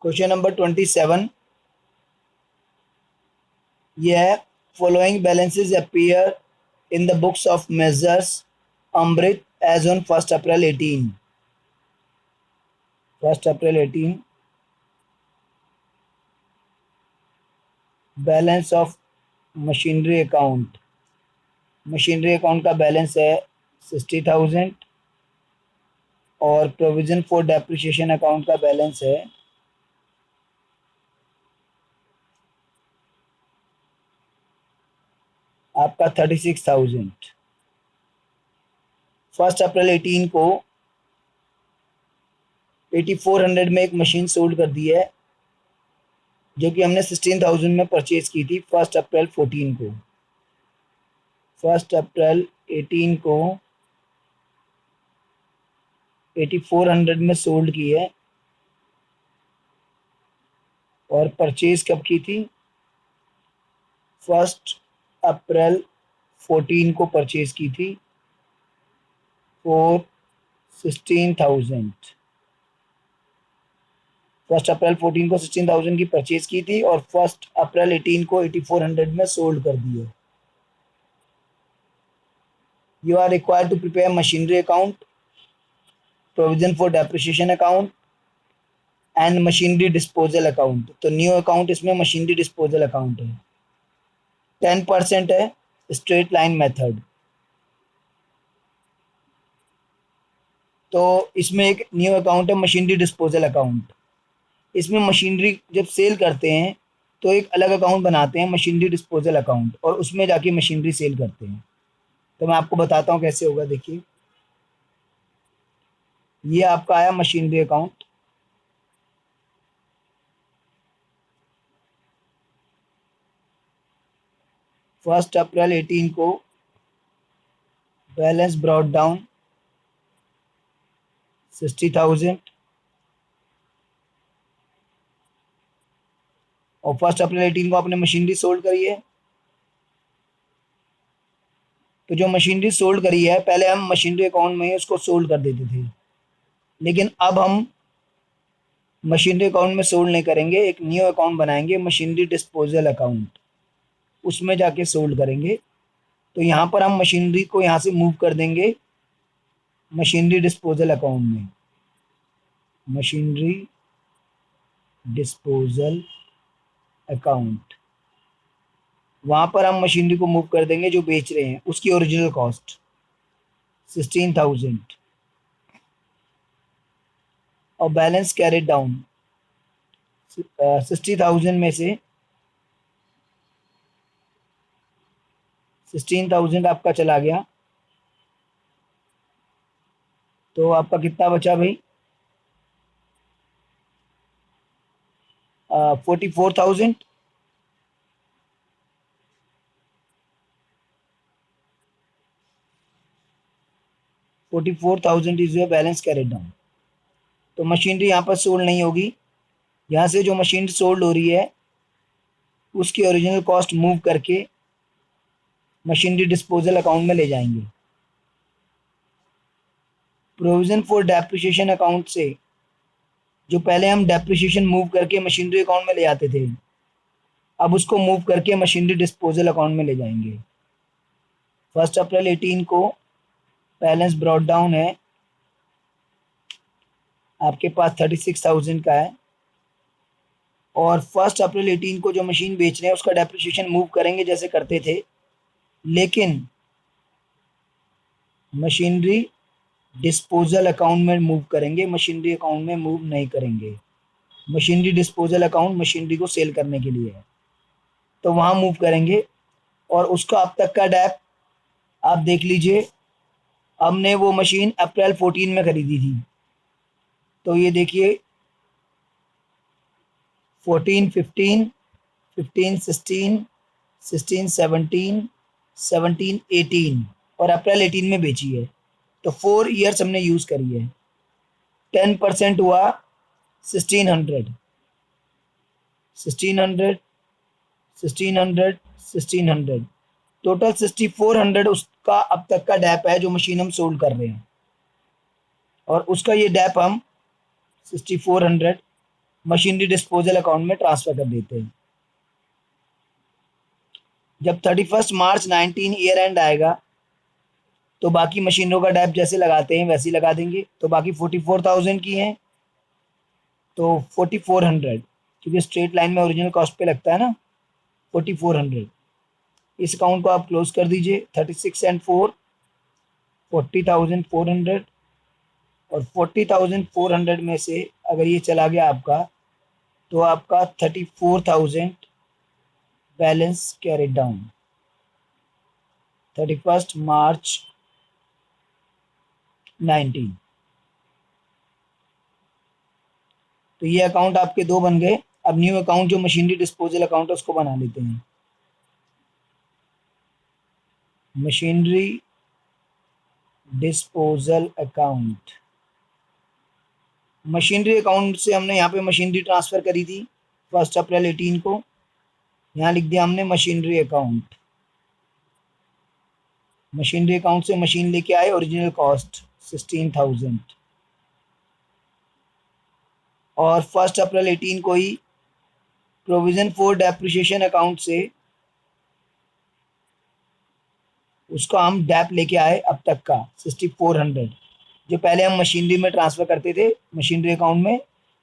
Question number 27 ये है, following balances appear in the books of Messrs Amrit as on 1 April 18। 1 April 18 balance of machinery account. Machinery account का balance है 60,000 और provision for depreciation account का balance है आपका 36,000। 1 April 18 को 8400 में एक मशीन सोल्ड कर दी है जो कि हमने 16,000 में परचेज की थी 1 अप्रैल 14 को। 1 अप्रैल 18 को 8400 में सोल्ड की है और परचेज कब की थी? 1 अप्रैल 14 को परचेज की थी फॉर 16,000। 1 अप्रैल 14 को 16,000 की परचेज की थी और 1 अप्रैल 18 को 8400 में सोल्ड कर दी है। You are required to prepare machinery account, provision for depreciation account and machinery disposal account. तो न्यू अकाउंट इसमें मशीनरी डिस्पोजल अकाउंट है। 10% है स्ट्रेट लाइन मेथड। तो इसमें एक न्यू अकाउंट है मशीनरी डिस्पोजल अकाउंट। इसमें मशीनरी जब सेल करते हैं तो एक अलग अकाउंट बनाते हैं मशीनरी डिस्पोजल अकाउंट और उसमें जाके मशीनरी सेल करते हैं। तो मैं आपको बताता हूँ कैसे होगा। देखिए, ये आपका आया मशीनरी अकाउंट। फर्स्ट अप्रैल 18 को बैलेंस ब्रॉट डाउन 60,000 और 1 अप्रैल 18 को आपने मशीनरी सोल्ड करी है। तो जो मशीनरी सोल्ड करी है पहले हम मशीनरी अकाउंट में उसको सोल्ड कर देते थे, लेकिन अब हम मशीनरी अकाउंट में सोल्ड नहीं करेंगे, एक न्यू अकाउंट बनाएंगे मशीनरी डिस्पोजल अकाउंट, उसमें जाके सोल्ड करेंगे। तो यहाँ पर हम मशीनरी को यहाँ से मूव कर देंगे मशीनरी डिस्पोजल अकाउंट में। मशीनरी डिस्पोजल अकाउंट, वहाँ पर हम मशीनरी को मूव कर देंगे जो बेच रहे हैं उसकी ओरिजिनल कॉस्ट 16,000 और बैलेंस कैरेड डाउन 60,000 में से 16,000 आपका चला गया। तो आपका कितना बचा भाई? 44,000। 44,000 is your balance carried down. तो मशीनरी यहाँ पर सोल्ड नहीं होगी। यहाँ से जो मशीन सोल्ड हो रही है उसकी ओरिजिनल कॉस्ट मूव करके मशीनरी डिस्पोजल अकाउंट में ले जाएंगे। प्रोविजन फॉर डेप्रिसिएशन अकाउंट से जो पहले हम डेप्रिसिएशन मूव करके मशीनरी अकाउंट में ले जाते थे, अब उसको मूव करके मशीनरी डिस्पोजल अकाउंट में ले जाएंगे। 1 अप्रैल 18 को बैलेंस ब्रॉट डाउन है आपके पास 36,000 का है और 1 अप्रैल 18 को जो मशीन बेच रहे हैं उसका डेप्रिसिएशन मूव करेंगे जैसे करते थे, लेकिन मशीनरी डिस्पोजल अकाउंट में मूव करेंगे, मशीनरी अकाउंट में मूव नहीं करेंगे। मशीनरी डिस्पोजल अकाउंट मशीनरी को सेल करने के लिए है, तो वहाँ मूव करेंगे। और उसका अब तक का डैप आप देख लीजिए। हमने वो मशीन अप्रैल 14 में खरीदी थी, तो ये देखिए 14, 15, 15, 16, 16, 17, 17, 18 और अप्रैल 18 में बेची है। तो 4 ईयर्स हमने यूज करी है। 10% हुआ 1600, 1600, 1600, 1600, टोटल 6400 उसका अब तक का डैप है जो मशीन हम सोल्ड कर रहे हैं। और उसका ये डैप हम 6400 मशीनरी डिस्पोजल अकाउंट में ट्रांसफर कर देते हैं। जब 31 मार्च 19 ईयर एंड आएगा तो बाकी मशीनों का डेप जैसे लगाते हैं वैसे ही लगा देंगे। तो बाकी 44,000 की हैं तो 4400, क्योंकि स्ट्रेट लाइन में ओरिजिनल कॉस्ट पे लगता है ना 4400। इस अकाउंट को आप क्लोज कर दीजिए। 36 एंड 4 40,400, और 40,400 में से अगर ये चला गया आपका तो आपका 34,000 बैलेंस कैरी डाउन 31 मार्च 19। तो ये अकाउंट आपके दो बन गए। अब न्यू अकाउंट जो मशीनरी डिस्पोजल अकाउंट है उसको बना लेते हैं। Machinery disposal account, machinery account से हमने यहाँ पे मशीनरी ट्रांसफ़र करी थी 1 अप्रैल 18 को। यहाँ लिख दिया हमने मशीनरी अकाउंट। मशीनरी अकाउंट से मशीन लेके आए, ओरिजिनल कॉस्ट 16,000, और 1 अप्रैल 18 को ही प्रोविजन फॉर डेप्रिसिएशन अकाउंट से उसका हम डेप लेके आए अब तक का 6400, जो पहले हम मशीनरी में ट्रांसफ़र करते थे मशीनरी अकाउंट में,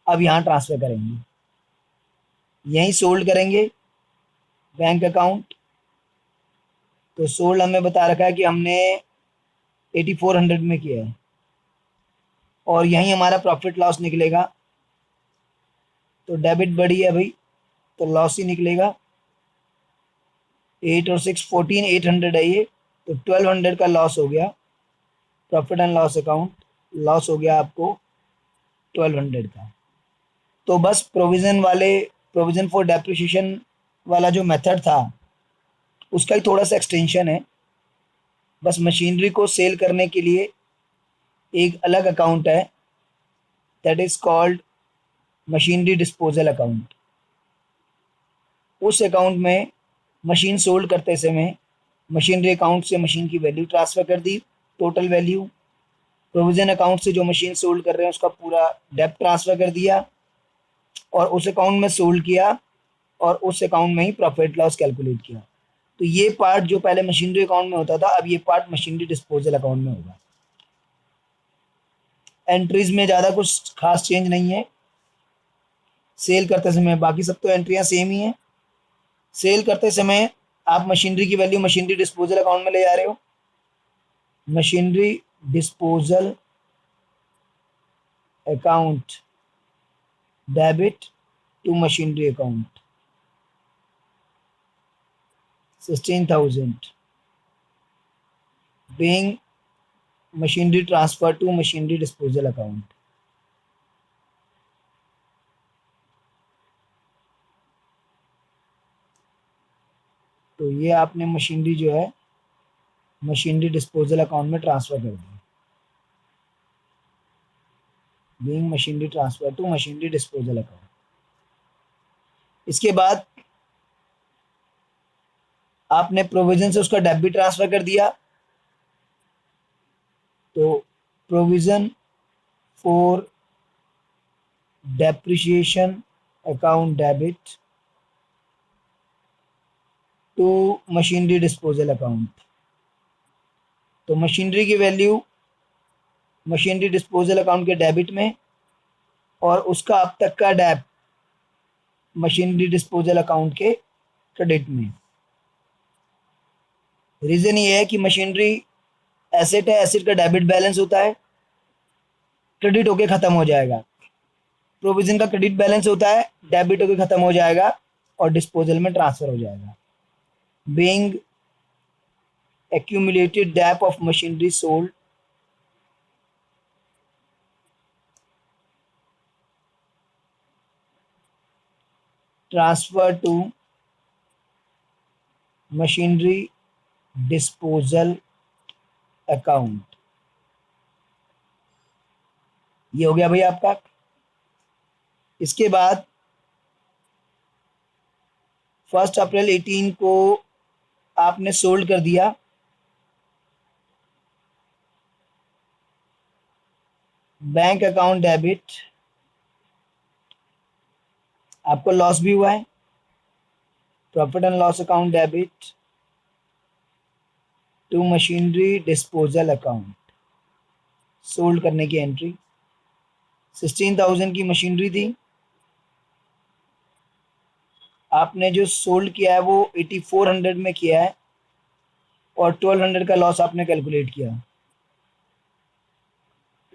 अब यहाँ ट्रांसफ़र करेंगे, यहीं सोल्ड करेंगे बैंक अकाउंट। तो सोल्ड हमें बता रखा है कि हमने 8400 में किया है, और यहीं हमारा प्रॉफिट लॉस निकलेगा। तो डेबिट बढ़ी है भाई तो लॉस ही निकलेगा। 8 और 6 14, 800 है ये, तो 1200 का लॉस हो गया। Profit and loss account, loss हो गया आपको 1200 का। तो बस प्रोविज़न फॉर डेप्रिसिएशन वाला जो मेथड था उसका ही थोड़ा सा एक्सटेंशन है। बस मशीनरी को सेल करने के लिए एक अलग अकाउंट है, that is called machinery disposal account. उस अकाउंट में मशीन सोल्ड करते समय मशीनरी अकाउंट से मशीन की वैल्यू ट्रांसफ़र कर दी, टोटल वैल्यू। प्रोविज़न अकाउंट से जो मशीन सोल्ड कर रहे हैं उसका पूरा डेप्ट ट्रांसफ़र कर दिया, और उस अकाउंट में सोल्ड किया, और उस अकाउंट में ही प्रॉफिट लॉस कैलकुलेट किया। तो ये पार्ट जो पहले मशीनरी अकाउंट में होता था, अब ये पार्ट मशीनरी डिस्पोजल अकाउंट में होगा। एंट्रीज में ज़्यादा कुछ खास चेंज नहीं है सेल करते समय, बाकी सब तो एंट्रियाँ सेम ही हैं। सेल करते समय आप मशीनरी की वैल्यू मशीनरी डिस्पोजल अकाउंट में ले जा रहे हो, machinery disposal account debit to machinery account 16,000 being machinery transfer to machinery disposal account। तो ये आपने मशीनरी जो है मशीनरी डिस्पोजल अकाउंट में ट्रांसफ़र कर दी, being machinery transfer to machinery disposal account. इसके बाद आपने प्रोविजन से उसका डेबिट ट्रांसफ़र कर दिया, तो provision for depreciation account debit to machinery disposal account. तो मशीनरी की वैल्यू मशीनरी डिस्पोजल अकाउंट के डेबिट में, और उसका अब तक का डेप मशीनरी डिस्पोजल अकाउंट के क्रेडिट में। रीज़न ये है कि मशीनरी एसेट है, एसेट का डेबिट बैलेंस होता है, क्रेडिट होके ख़त्म हो जाएगा। प्रोविज़न का क्रेडिट बैलेंस होता है, डेबिट होके ख़त्म हो जाएगा और डिस्पोजल में ट्रांसफ़र हो जाएगा। Being accumulated debt of machinery sold transfer to machinery disposal account। ये हो गया भाई आपका। इसके बाद 1 अप्रैल 18 को आपने सोल्ड कर दिया, बैंक अकाउंट डेबिट आपको लॉस भी हुआ है, profit and loss account debit to machinery disposal account, sold करने की एंट्री। 16,000 की मशीनरी थी, आपने जो सोल्ड किया है वो 8400 में किया है और 1200 का लॉस आपने कैलकुलेट किया।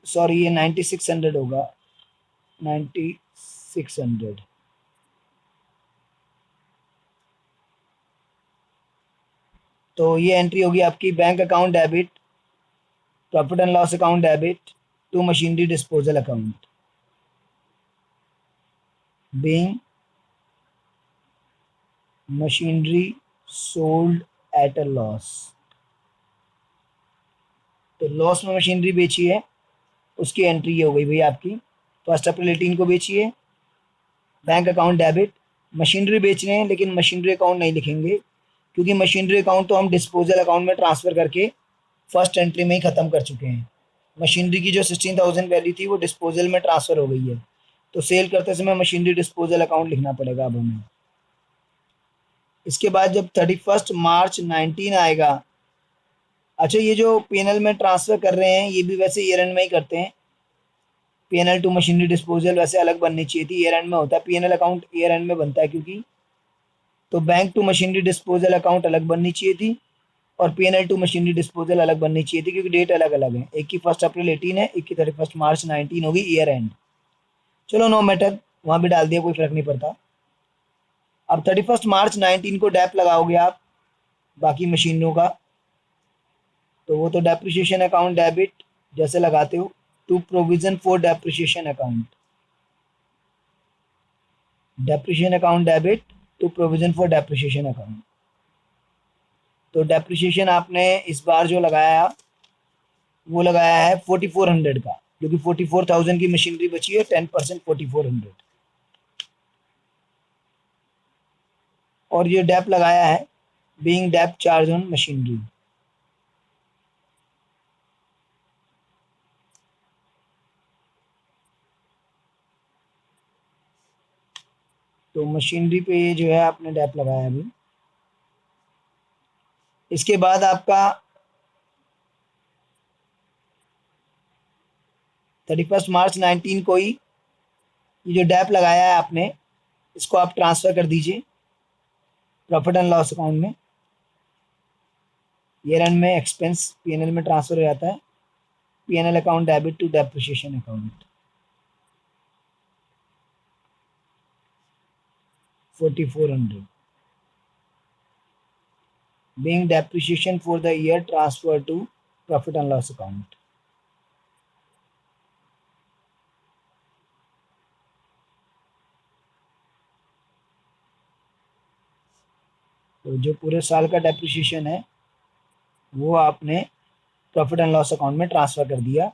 सॉरी, ये 9600 होगा, 9600। तो ये एंट्री होगी आपकी bank account debit, profit and loss account debit to machinery disposal account, being machinery sold at a loss. तो लॉस में मशीनरी बेची है, उसकी एंट्री ये हो गई भैया आपकी। 1 अप्रैल 18 को बेची है, बैंक अकाउंट डेबिट। मशीनरी बेच रहे हैं लेकिन मशीनरी अकाउंट नहीं लिखेंगे, क्योंकि मशीनरी अकाउंट तो हम डिस्पोजल अकाउंट में ट्रांसफ़र करके फर्स्ट एंट्री में ही ख़त्म कर चुके हैं। मशीनरी की जो 16,000 वैल्यू थी वो डिस्पोजल में ट्रांसफ़र हो गई है, तो सेल करते समय मशीनरी डिस्पोजल अकाउंट लिखना पड़ेगा अब हमें। इसके बाद जब 31 मार्च 19 आएगा, अच्छा ये जो पीएनएल में ट्रांसफ़र कर रहे हैं ये भी वैसे ईयर एंड में ही करते हैं। पीएनएल टू मशीनरी डिस्पोजल वैसे अलग बननी चाहिए थी, ईयर एंड में होता है, पीएनएल अकाउंट ईयर एंड में बनता है क्योंकि। तो bank to machinery disposal account अलग बननी चाहिए थी और पीएनएल टू मशीनरी डिस्पोजल अलग बननी चाहिए थी, क्योंकि डेट अलग अलग है। एक की 1 अप्रैल 18 है, एक की 31 मार्च 19 होगी ईयर एंड। चलो नो मैटर, वहाँ भी डाल दिया, कोई फर्क नहीं पड़ता। अब 31 मार्च 19 को डैप लगाओगे आप बाकी मशीनों का, तो वो तो डेप्रिसिएशन अकाउंट डेबिट जैसे लगाते हो, to provision for depreciation account, depreciation account debit to provision for depreciation account. तो डेप्रिसिएशन आपने इस बार जो लगाया वो लगाया है 4400 का, क्योंकि 44,000 की मशीनरी बची है, 10% 4400। और ये डेप लगाया है being dep charge on machinery. तो मशीनरी पे ये जो है आपने डेप लगाया अभी। इसके बाद आपका 31 मार्च 19 को ही ये जो डेप लगाया है आपने, इसको आप ट्रांसफ़र कर दीजिए प्रॉफिट एंड लॉस अकाउंट में। ईयर एंड में एक्सपेंस पीएनएल में ट्रांसफ़र हो जाता है, PNL account debit to depreciation account 4400 being depreciation for the year transferred to profit and loss account। तो जो पूरे साल का डेप्रिसिएशन है वो आपने प्रॉफिट एंड लॉस अकाउंट में ट्रांसफ़र कर दिया।